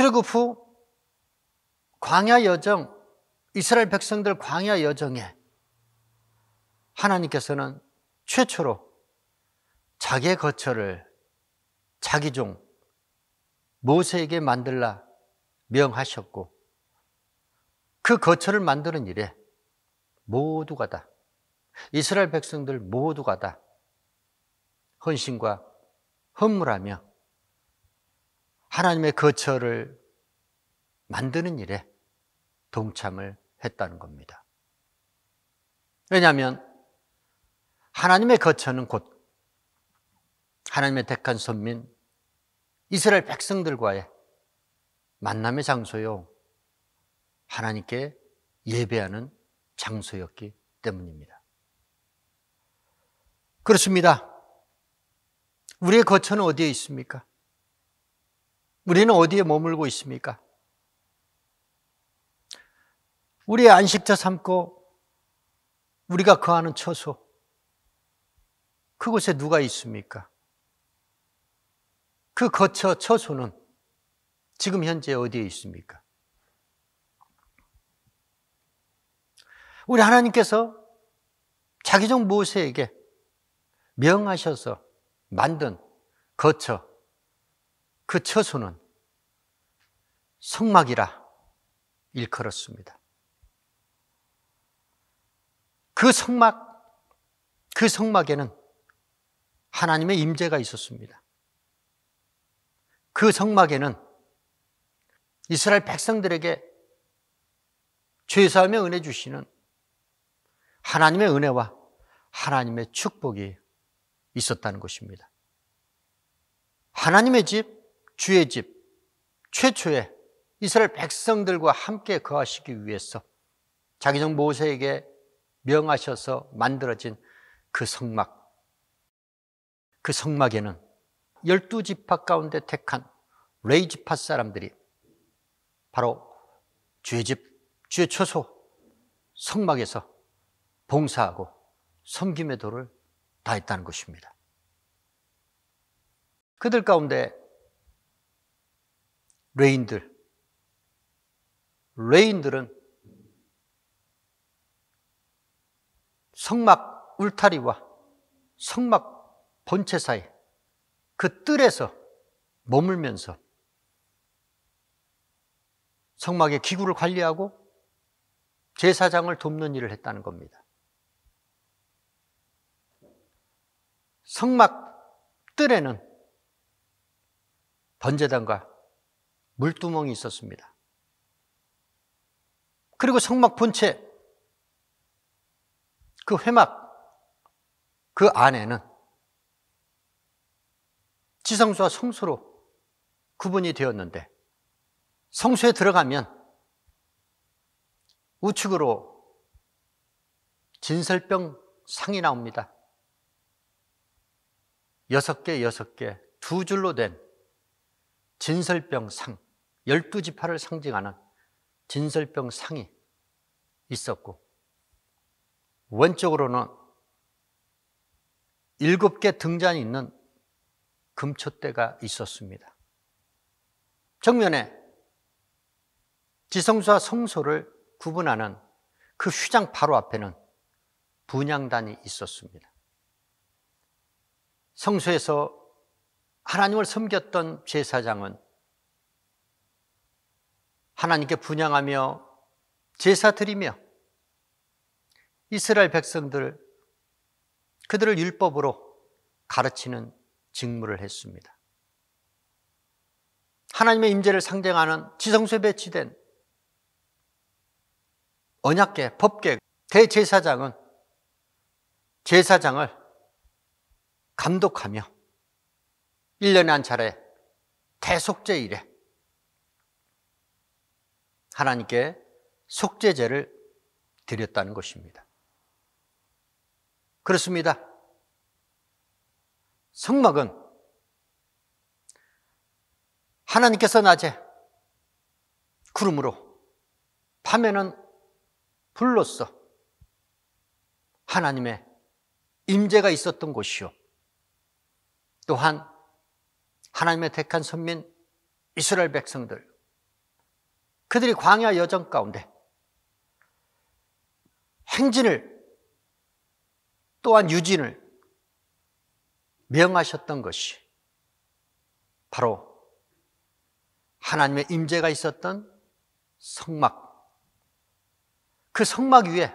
출애굽 후 광야 여정, 이스라엘 백성들 광야 여정에 하나님께서는 최초로 자기의 거처를 자기 종 모세에게 만들라 명하셨고, 그 거처를 만드는 일에 모두가 다, 이스라엘 백성들 모두가 다 헌신과 헌물하며 하나님의 거처를 만드는 일에 동참을 했다는 겁니다. 왜냐하면 하나님의 거처는 곧 하나님의 택한 선민 이스라엘 백성들과의 만남의 장소요, 하나님께 예배하는 장소였기 때문입니다. 그렇습니다. 우리의 거처는 어디에 있습니까? 우리는 어디에 머물고 있습니까? 우리의 안식처 삼고 우리가 거하는 처소, 그곳에 누가 있습니까? 그 거처, 처소는 지금 현재 어디에 있습니까? 우리 하나님께서 자기 종 모세에게 명하셔서 만든 거처, 그 처소는 성막이라 일컬었습니다. 그 성막에는 하나님의 임재가 있었습니다. 그 성막에는 이스라엘 백성들에게 죄사하며 은혜 주시는 하나님의 은혜와 하나님의 축복이 있었다는 것입니다. 하나님의 집, 주의 집, 최초의 이스라엘 백성들과 함께 거하시기 위해서 자기 종 모세에게 명하셔서 만들어진 그 성막, 그 성막에는 12지파 가운데 택한 레위지파 사람들이 바로 주의 집, 주의 처소 성막에서 봉사하고 섬김의 도를 다했다는 것입니다. 그들 가운데 레인들은 성막 울타리와 성막 본체 사이 그 뜰에서 머물면서 성막의 기구를 관리하고 제사장을 돕는 일을 했다는 겁니다. 성막 뜰에는 번제단과 물두멍이 있었습니다. 그리고 성막 본체, 그 회막, 그 안에는 지성소와 성소로 구분이 되었는데, 성소에 들어가면 우측으로 진설병 상이 나옵니다. 6개, 두 줄로 된 진설병 상, 12지파를 상징하는 진설병 상이 있었고, 왼쪽으로는 7개 등잔이 있는 금촛대가 있었습니다. 정면에 지성소와 성소를 구분하는 그 휘장 바로 앞에는 분향단이 있었습니다. 성소에서 하나님을 섬겼던 제사장은 하나님께 분향하며 제사 드리며 이스라엘 백성들, 그들을 율법으로 가르치는 직무를 했습니다. 하나님의 임재를 상징하는 지성소에 배치된 언약궤, 법궤, 대제사장은 제사장을 감독하며 1년에 한 차례 대속죄일에 하나님께 속죄제를 드렸다는 것입니다. 그렇습니다. 성막은 하나님께서 낮에 구름으로, 밤에는 불로써 하나님의 임재가 있었던 곳이요, 또한 하나님의 택한 선민 이스라엘 백성들, 그들이 광야 여정 가운데 행진을 또한 유진을 명하셨던 것이 바로 하나님의 임재가 있었던 성막, 그 성막 위에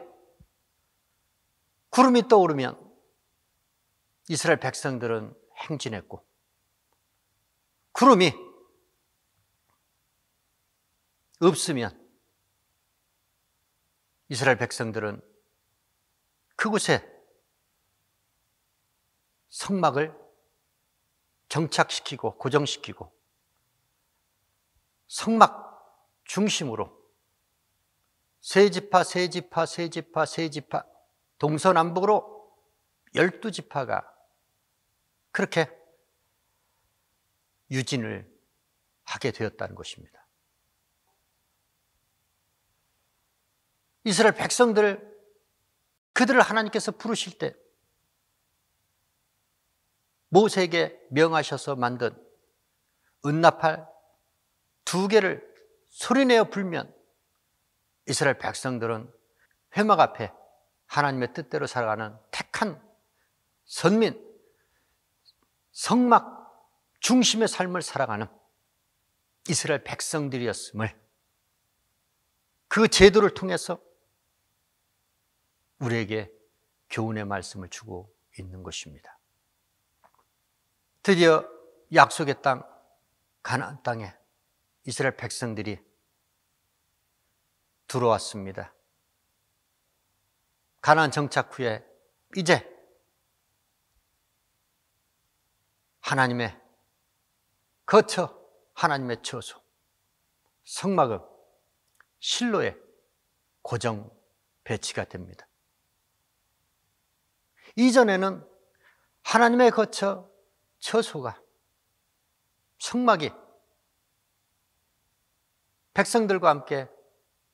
구름이 떠오르면 이스라엘 백성들은 행진했고, 구름이 없으면 이스라엘 백성들은 그곳에 성막을 정착시키고 고정시키고 성막 중심으로 세 지파 동서남북으로 12지파가 그렇게 유진을 하게 되었다는 것입니다. 이스라엘 백성들, 그들을 하나님께서 부르실 때 모세에게 명하셔서 만든 은나팔 2개를 소리내어 불면 이스라엘 백성들은 회막 앞에 하나님의 뜻대로 살아가는 택한 선민, 성막 중심의 삶을 살아가는 이스라엘 백성들이었음을, 그 제도를 통해서 우리에게 교훈의 말씀을 주고 있는 것입니다. 드디어 약속의 땅, 가나안 땅에 이스라엘 백성들이 들어왔습니다. 가나안 정착 후에 이제 하나님의 거처, 하나님의 처소, 성막은 실로에 고정 배치가 됩니다. 이전에는 하나님의 거처, 처소가, 성막이 백성들과 함께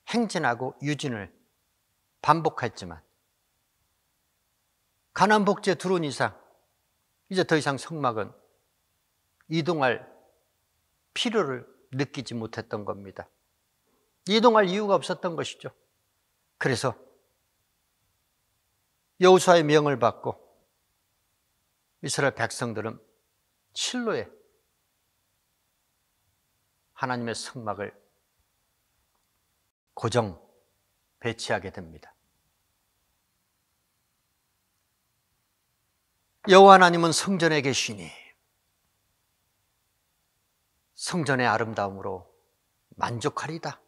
행진하고 유진을 반복했지만 가나안 복지에 들어온 이상 이제 더 이상 성막은 이동할 필요를 느끼지 못했던 겁니다. 이동할 이유가 없었던 것이죠. 그래서 여호수아의 명을 받고 이스라엘 백성들은 실로에 하나님의 성막을 고정 배치하게 됩니다. 여호와 하나님은 성전에 계시니 성전의 아름다움으로 만족하리다.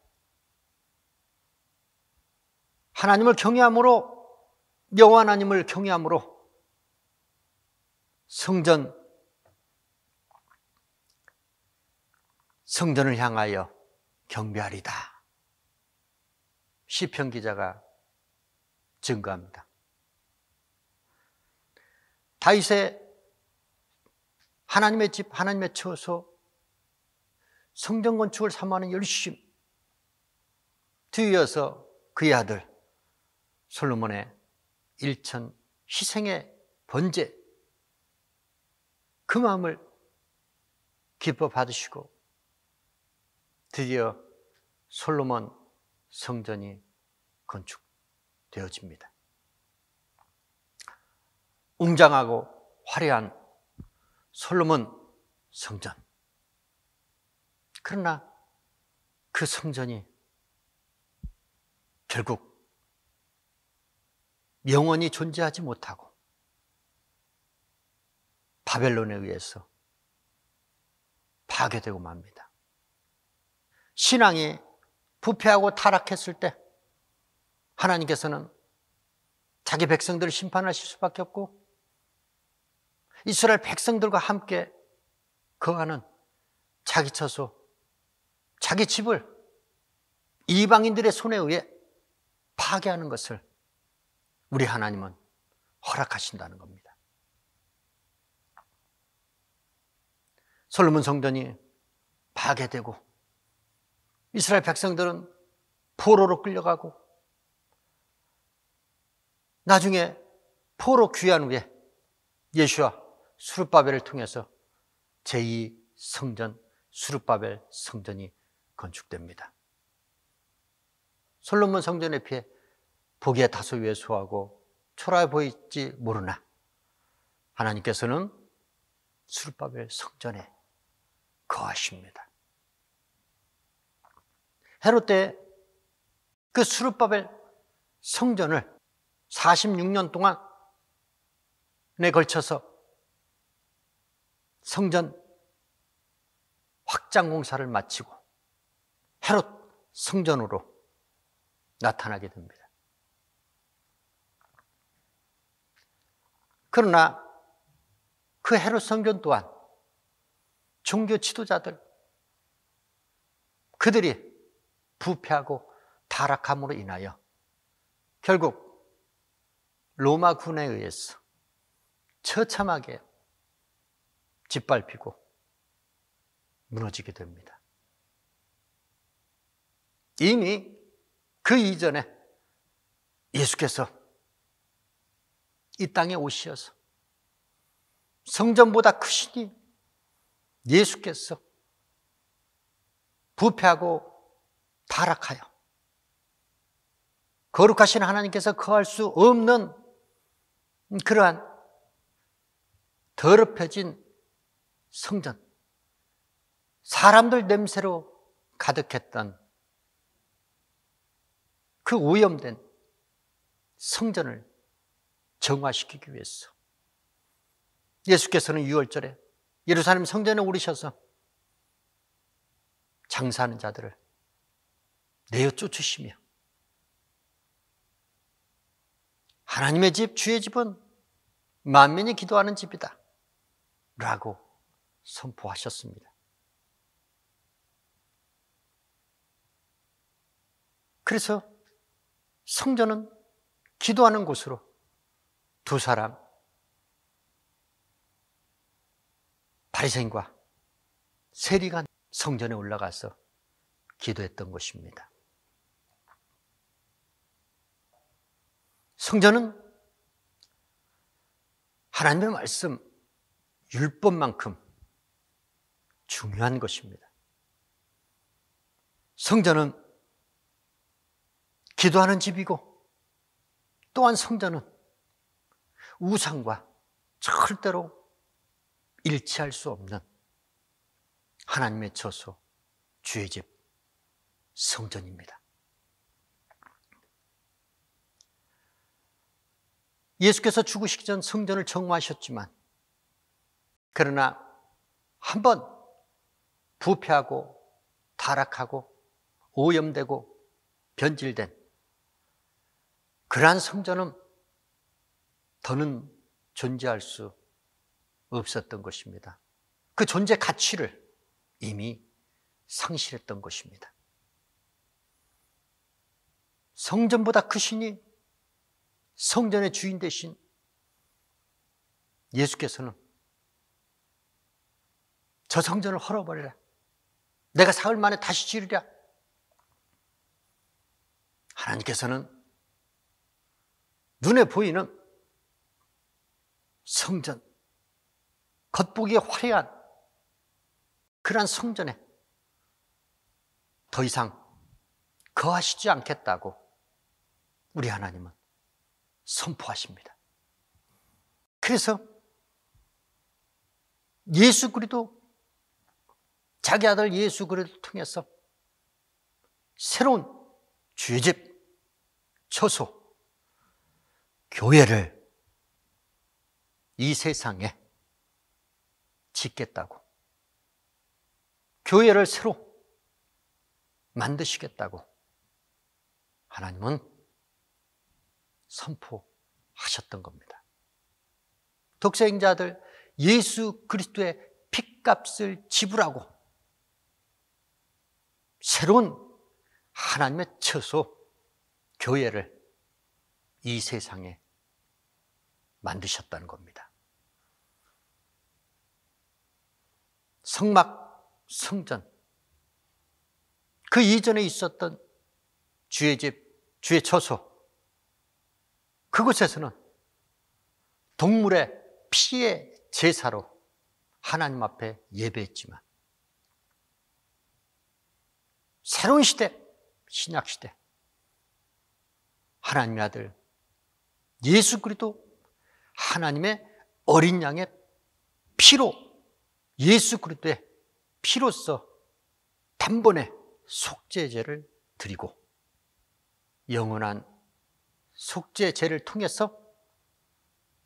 하나님을 경외함으로, 여호와 하나님을 경외함으로 성전을 향하여 경배하리다. 시편 기자가 증거합니다. 다윗의 하나님의 집, 하나님의 처소, 성전 건축을 사모하는 열심, 뒤이어서 그의 아들 솔로몬의 일천 희생의 번제, 그 마음을 기뻐 받으시고 드디어 솔로몬 성전이 건축되어집니다. 웅장하고 화려한 솔로몬 성전. 그러나 그 성전이 결국 영원히 존재하지 못하고 바벨론에 의해서 파괴되고 맙니다. 신앙이 부패하고 타락했을 때 하나님께서는 자기 백성들을 심판하실 수밖에 없고 이스라엘 백성들과 함께 거하는 자기 처소, 자기 집을 이방인들의 손에 의해 파괴하는 것을 우리 하나님은 허락하신다는 겁니다. 솔로몬 성전이 파괴되고 이스라엘 백성들은 포로로 끌려가고 나중에 포로 귀환 후에 예수와 스룹바벨을 통해서 제2 성전 스룹바벨 성전이 건축됩니다. 솔로몬 성전의 피해 보기에 다소 왜소하고 초라해 보일지 모르나 하나님께서는 스룹바벨 성전에 거하십니다. 헤롯 때 그 스룹바벨 성전을 46년 동안에 걸쳐서 성전 확장 공사를 마치고 헤롯 성전으로 나타나게 됩니다. 그러나 그 헤롯 성전 또한 종교 지도자들, 그들이 부패하고 타락함으로 인하여 결국 로마군에 의해서 처참하게 짓밟히고 무너지게 됩니다. 이미 그 이전에 예수께서 이 땅에 오시어서 성전보다 크시니 예수께서 부패하고 타락하여 거룩하신 하나님께서 거할 수 없는 그러한 더럽혀진 성전, 사람들 냄새로 가득했던 그 오염된 성전을 정화시키기 위해서 예수께서는 6월절에 예루살렘 성전에 오르셔서 장사하는 자들을 내어 쫓으시며 하나님의 집, 주의 집은 만민이 기도하는 집이다 라고 선포하셨습니다. 그래서 성전은 기도하는 곳으로 두 사람, 바리새인과 세리가 성전에 올라가서 기도했던 것입니다. 성전은 하나님의 말씀, 율법만큼 중요한 것입니다. 성전은 기도하는 집이고 또한 성전은 우상과 절대로 일치할 수 없는 하나님의 처소, 주의 집, 성전입니다. 예수께서 죽으시기 전 성전을 정화하셨지만 그러나 한번 부패하고 타락하고 오염되고 변질된 그러한 성전은 더는 존재할 수 없었던 것입니다. 그 존재 가치를 이미 상실했던 것입니다. 성전보다 크시니 성전의 주인 되신 예수께서는 저 성전을 헐어버리라. 내가 사흘 만에 다시 지으리라. 하나님께서는 눈에 보이는 성전, 겉보기에 화려한 그러한 성전에 더 이상 거하시지 않겠다고 우리 하나님은 선포하십니다. 그래서 예수 그리스도, 자기 아들 예수 그리스도를 통해서 새로운 주의 집, 처소, 교회를 이 세상에 짓겠다고, 교회를 새로 만드시겠다고 하나님은 선포하셨던 겁니다. 독생자들 예수 그리스도의 핏값을 지불하고 새로운 하나님의 처소, 교회를 이 세상에 만드셨다는 겁니다. 성막, 성전, 그 이전에 있었던 주의 집, 주의 처소, 그곳에서는 동물의 피의 제사로 하나님 앞에 예배했지만 새로운 시대, 신약 시대, 하나님의 아들 예수 그리스도 하나님의 어린 양의 피로, 예수 그리스도의 피로써 단번에 속죄제를 드리고 영원한 속죄제를 통해서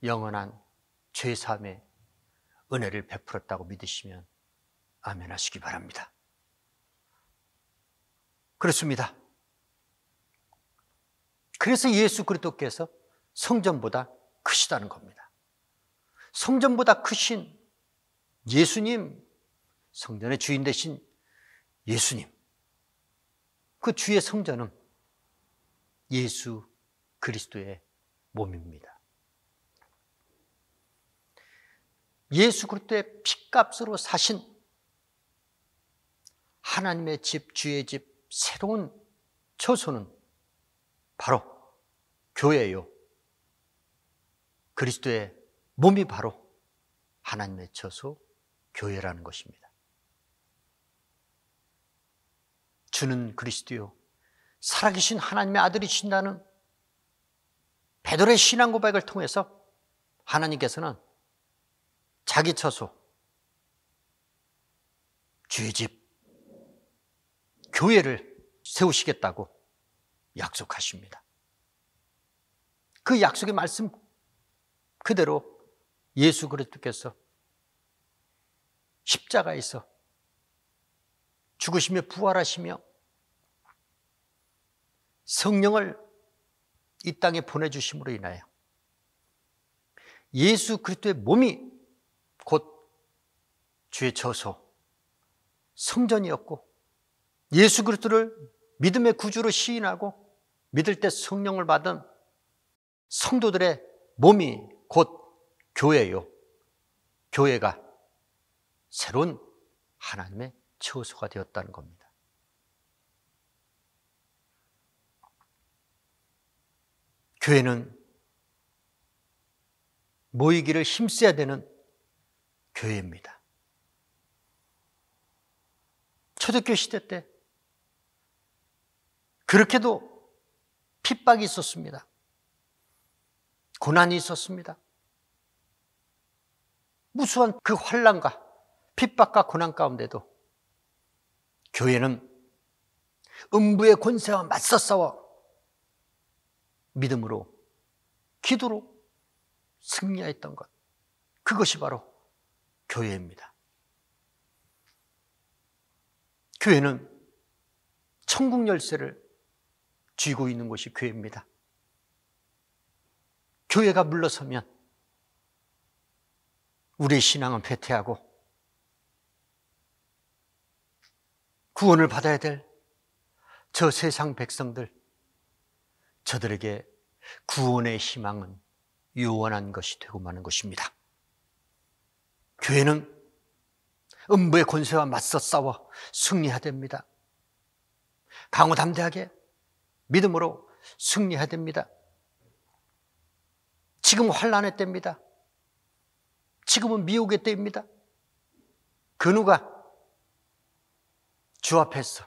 영원한 죄사함의 은혜를 베풀었다고 믿으시면 아멘 하시기 바랍니다. 그렇습니다. 그래서 예수 그리스도께서 성전보다 크시다는 겁니다. 성전보다 크신 예수님, 성전의 주인 되신 예수님, 그 주의 성전은 예수 그리스도의 몸입니다. 예수 그리스도의 피값으로 사신 하나님의 집, 주의 집, 새로운 처소는 바로 교회예요. 그리스도의 몸이 바로 하나님의 처소, 교회라는 것입니다. 주는 그리스도요, 살아계신 하나님의 아들이신다는 베드로의 신앙 고백을 통해서 하나님께서는 자기 처소, 주의 집, 교회를 세우시겠다고 약속하십니다. 그 약속의 말씀 그대로 예수 그리스도께서 십자가에서 죽으시며 부활하시며 성령을 이 땅에 보내주심으로 인하여 예수 그리스도의 몸이 곧 주의 처소, 성전이었고 예수 그리스도를 믿음의 구주로 시인하고 믿을 때 성령을 받은 성도들의 몸이 곧 교회요. 교회가 새로운 하나님의 처소가 되었다는 겁니다. 교회는 모이기를 힘써야 되는 교회입니다. 초대교회 시대 때 그렇게도 핍박이 있었습니다. 고난이 있었습니다. 무수한 그 환난과 핍박과 고난 가운데도 교회는 음부의 권세와 맞서 싸워 믿음으로, 기도로 승리했던 것, 그것이 바로 교회입니다. 교회는 천국 열쇠를 쥐고 있는 곳이 교회입니다. 교회가 물러서면 우리의 신앙은 쇠퇴하고 구원을 받아야 될 저 세상 백성들, 저들에게 구원의 희망은 요원한 것이 되고 마는 것입니다. 교회는 음부의 권세와 맞서 싸워 승리해야 됩니다. 강호담대하게 믿음으로 승리해야 됩니다. 지금 환난의 때입니다. 지금은 미혹의 때입니다. 그 누가 주 앞에서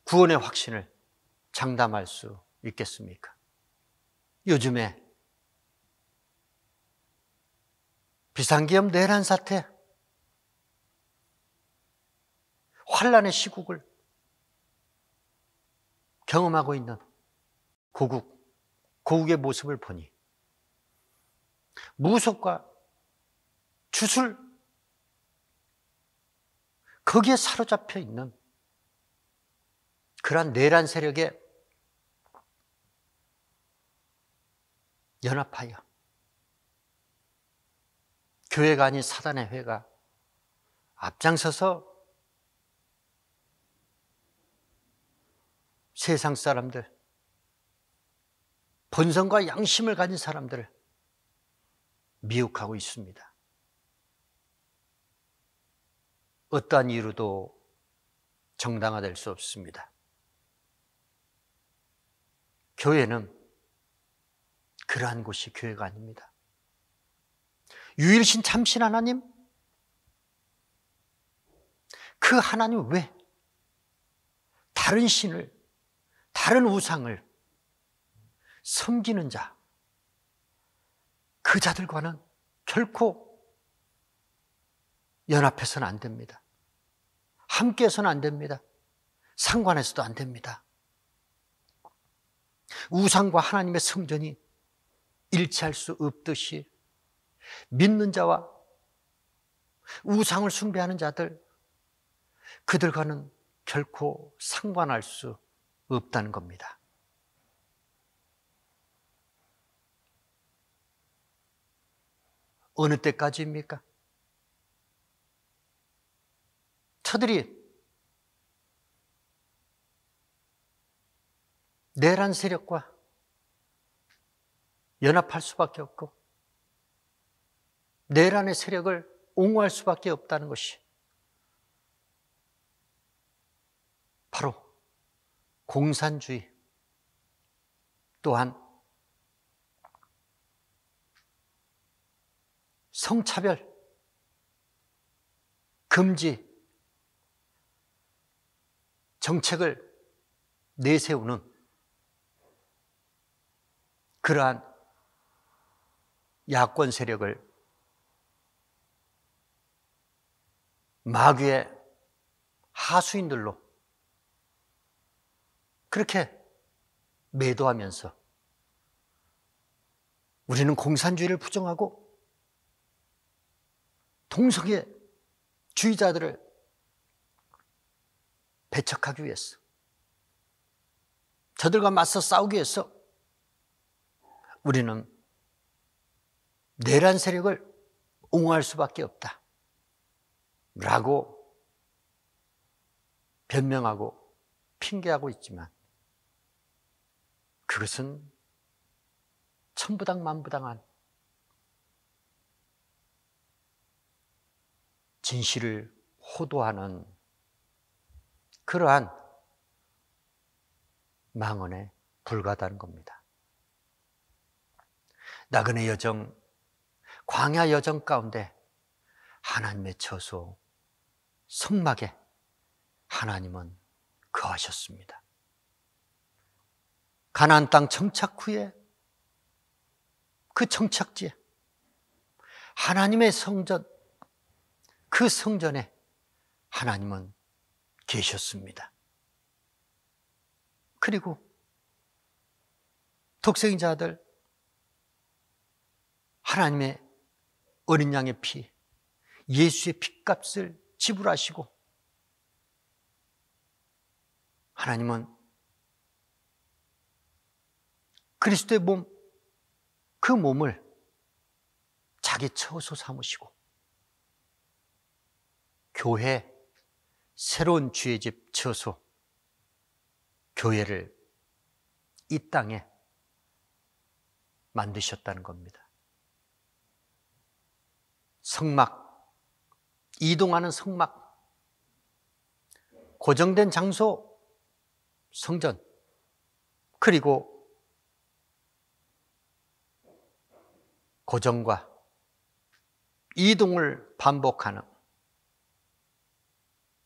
구원의 확신을 장담할 수 있겠습니까? 요즘에 비상기업 내란 사태, 환난의 시국을 경험하고 있는 고국의 모습을 보니 무속과 주술, 거기에 사로잡혀 있는 그러한 내란 세력에 연합하여 교회가 아닌 사단의 회가 앞장서서 세상 사람들, 본성과 양심을 가진 사람들을 미혹하고 있습니다. 어떠한 이유로도 정당화될 수 없습니다. 교회는 그러한 곳이 교회가 아닙니다. 유일신 참신 하나님, 그 하나님 외 다른 다른 우상을 섬기는 자, 그 자들과는 결코 연합해서는 안 됩니다. 함께해서는 안 됩니다. 상관해서도 안 됩니다. 우상과 하나님의 성전이 일치할 수 없듯이 믿는 자와 우상을 숭배하는 자들, 그들과는 결코 상관할 수 없다는 겁니다. 어느 때까지입니까? 저들이 내란 세력과 연합할 수밖에 없고 내란의 세력을 옹호할 수밖에 없다는 것이 바로 공산주의, 또한 성차별, 금지 정책을 내세우는 그러한 야권 세력을 마귀의 하수인들로 그렇게 매도하면서 우리는 공산주의를 부정하고 동성애 주의자들을 배척하기 위해서, 저들과 맞서 싸우기 위해서 우리는 내란 세력을 옹호할 수밖에 없다 라고 변명하고 핑계하고 있지만, 그것은 천부당만부당한 진실을 호도하는 그러한 망언에 불과하다는 겁니다. 나그네 여정, 광야 여정 가운데 하나님의 처소 성막에 하나님은 거하셨습니다. 가나안 땅 정착 후에 그 정착지에 하나님의 성전, 그 성전에 하나님은 계셨습니다. 그리고 독생자들, 하나님의 어린 양의 피, 예수의 핏값을 지불하시고 하나님은 그리스도의 몸, 그 몸을 자기 처소 삼으시고 교회, 새로운 주의 집 처소, 교회를 이 땅에 만드셨다는 겁니다. 성막, 이동하는 성막, 고정된 장소, 성전, 그리고 고정과 이동을 반복하는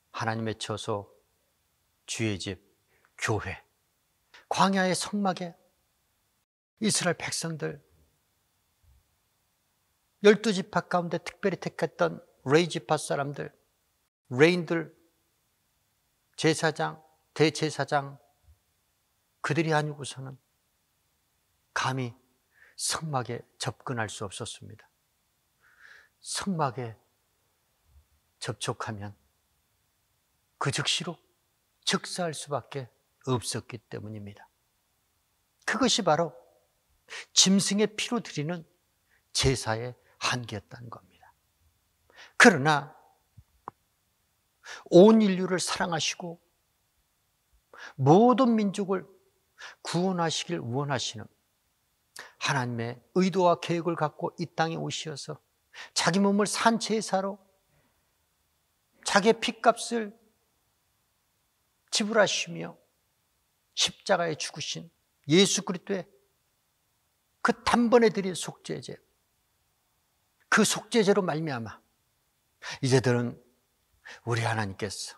하나님의 처소, 주의 집, 교회, 광야의 성막에 이스라엘 백성들, 12지파 가운데 특별히 택했던 레이지파 사람들, 레인들, 제사장, 대제사장, 그들이 아니고서는 감히 성막에 접근할 수 없었습니다. 성막에 접촉하면 그 즉시로 즉사할 수밖에 없었기 때문입니다. 그것이 바로 짐승의 피로 드리는 제사의 한계였다는 겁니다. 그러나 온 인류를 사랑하시고 모든 민족을 구원하시길 원하시는 하나님의 의도와 계획을 갖고 이 땅에 오셔서 자기 몸을 산제사로 자기의 핏값을 지불하시며 십자가에 죽으신 예수 그리스도의 그 단번에 드린 속죄제, 그 속죄제로 말미암아 이제들은 우리 하나님께서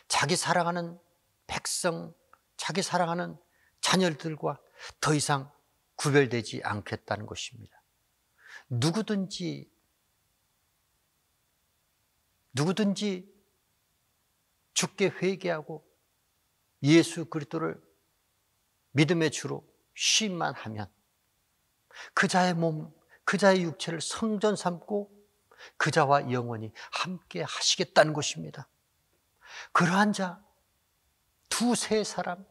자기 사랑하는 백성, 자기 사랑하는 자녀들과 더 이상 구별되지 않겠다는 것입니다. 누구든지 주께 회개하고 예수 그리스도를 믿음의 주로 시인만 하면 그 자의 몸, 그 자의 육체를 성전 삼고 그 자와 영원히 함께 하시겠다는 것입니다. 그러한 자 두세 사람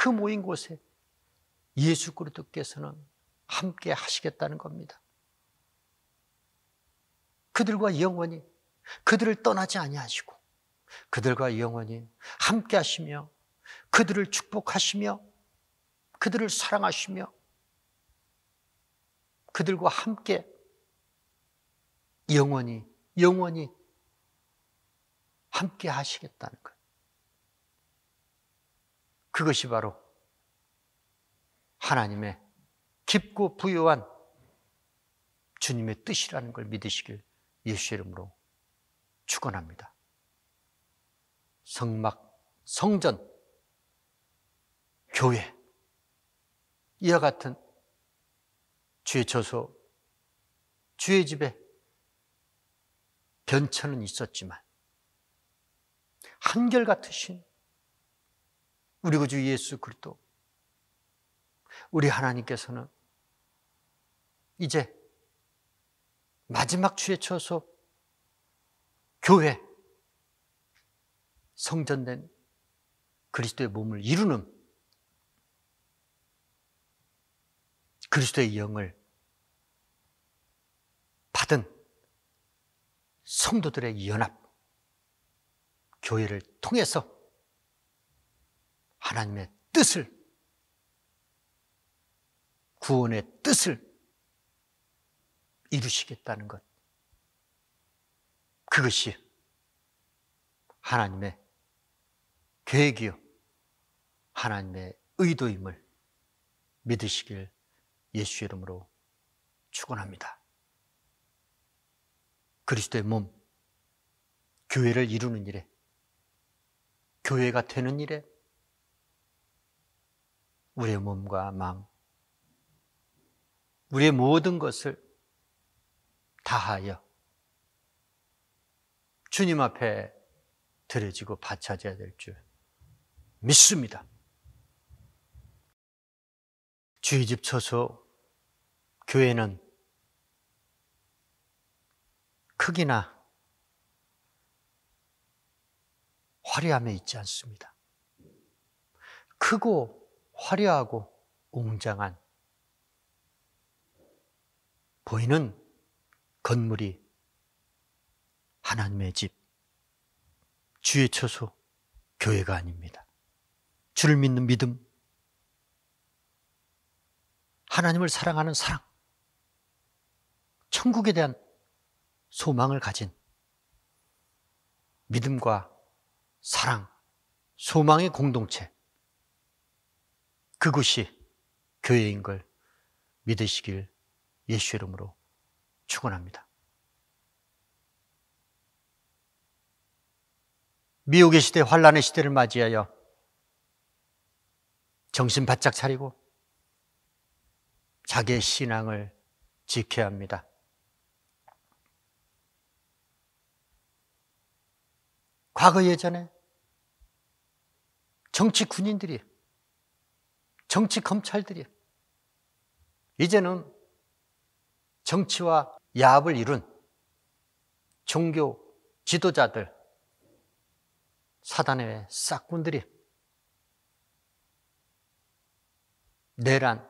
그 모인 곳에 예수 그리스도께서는 함께 하시겠다는 겁니다. 그들과 영원히 그들을 떠나지 아니하시고 그들과 영원히 함께 하시며 그들을 축복하시며 그들을 사랑하시며 그들과 함께 영원히 함께 하시겠다는 것. 그것이 바로 하나님의 깊고 부요한 주님의 뜻이라는 걸 믿으시길 예수의 이름으로 축원합니다. 성막, 성전, 교회 이와 같은 주의 처소, 주의 집에 변천은 있었지만 한결같으신 우리 구주 예수 그리스도 우리 하나님께서는 이제 마지막 주의 처소 교회 성전된 그리스도의 몸을 이루는 그리스도의 영을 받은 성도들의 연합 교회를 통해서 하나님의 뜻을 구원의 뜻을 이루시겠다는 것, 그것이 하나님의 계획이요 하나님의 의도임을 믿으시길 예수의 이름으로 축원합니다. 그리스도의 몸, 교회를 이루는 일에, 교회가 되는 일에 우리의 몸과 마음, 우리의 모든 것을 다하여 주님 앞에 드려지고 바쳐져야 될 줄 믿습니다. 주의 집 처소 교회는 크기나 화려함에 있지 않습니다. 크고 화려하고 웅장한 보이는 건물이 하나님의 집, 주의 처소, 교회가 아닙니다. 주를 믿는 믿음, 하나님을 사랑하는 사랑, 천국에 대한 소망을 가진 믿음과 사랑, 소망의 공동체, 그곳이 교회인 걸 믿으시길 예수의 이름으로 축원합니다. 미혹의 시대, 환란의 시대를 맞이하여 정신 바짝 차리고 자기의 신앙을 지켜야 합니다. 과거 예전에 정치 군인들이, 정치 검찰들이 이제는 정치와 야합을 이룬 종교 지도자들, 사단의 싹군들이 내란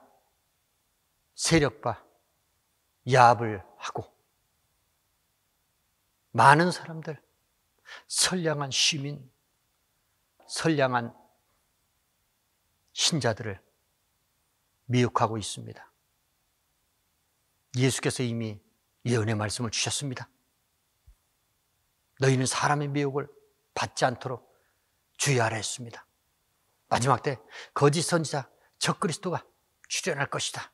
세력과 야합을 하고 많은 사람들, 선량한 시민, 선량한 신자들을 미혹하고 있습니다. 예수께서 이미 예언의 말씀을 주셨습니다. 너희는 사람의 미혹을 받지 않도록 주의하라 했습니다. 마지막 때 거짓 선지자 적그리스도가 출현할 것이다.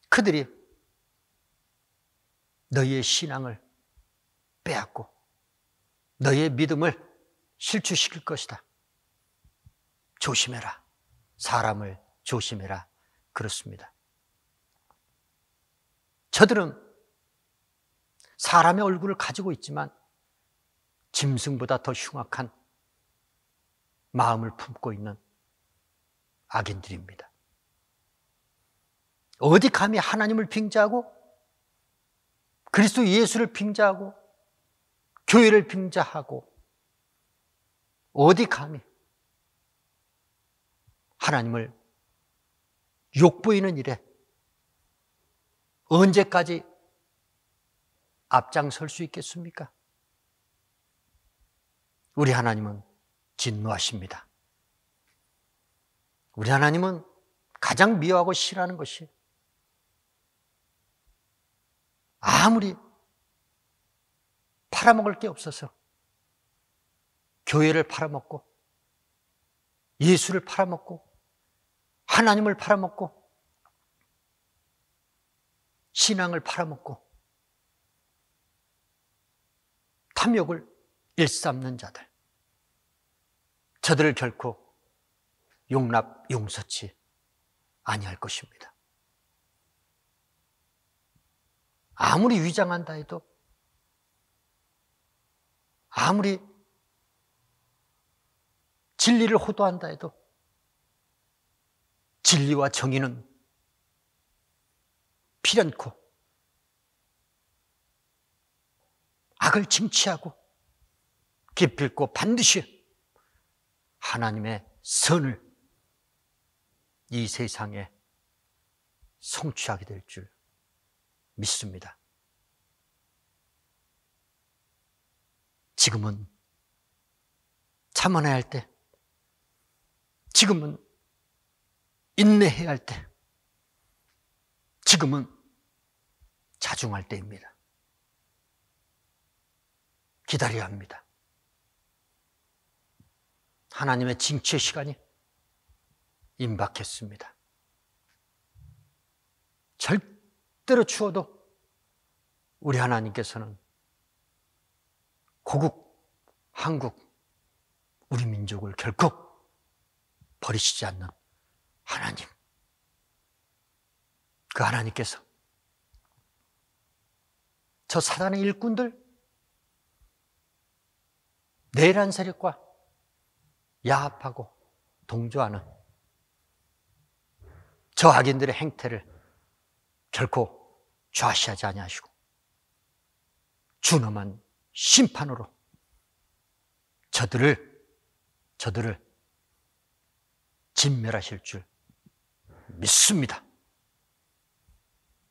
그들이 너희의 신앙을 빼앗고 너희의 믿음을 실추시킬 것이다. 조심해라. 사람을 조심해라. 그렇습니다. 저들은 사람의 얼굴을 가지고 있지만 짐승보다 더 흉악한 마음을 품고 있는 악인들입니다. 어디 감히 하나님을 빙자하고 그리스도 예수를 빙자하고 교회를 빙자하고 어디 감히 하나님을 욕보이는 일에 언제까지 앞장설 수 있겠습니까? 우리 하나님은 진노하십니다. 우리 하나님은 가장 미워하고 싫어하는 것이 아무리 팔아먹을 게 없어서 교회를 팔아먹고 예수를 팔아먹고 하나님을 팔아먹고 신앙을 팔아먹고 탐욕을 일삼는 자들, 저들을 결코 용서치 아니할 것입니다. 아무리 위장한다 해도, 아무리 진리를 호도한다 해도 진리와 정의는 필연코 악을 징치하고 기필코 반드시 하나님의 선을 이 세상에 성취하게 될 줄 믿습니다. 지금은 참아내야 할 때, 지금은 인내해야 할 때, 지금은 자중할 때입니다. 기다려야 합니다. 하나님의 징치의 시간이 임박했습니다. 절대로 추워도 우리 하나님께서는 고국, 한국, 우리 민족을 결코 버리시지 않는 하나님. 그 하나님께서 저 사단의 일꾼들, 내란 세력과 야합하고 동조하는 저 악인들의 행태를 결코 좌시하지 아니하시고 준엄한 심판으로 저들을 진멸하실 줄 믿습니다.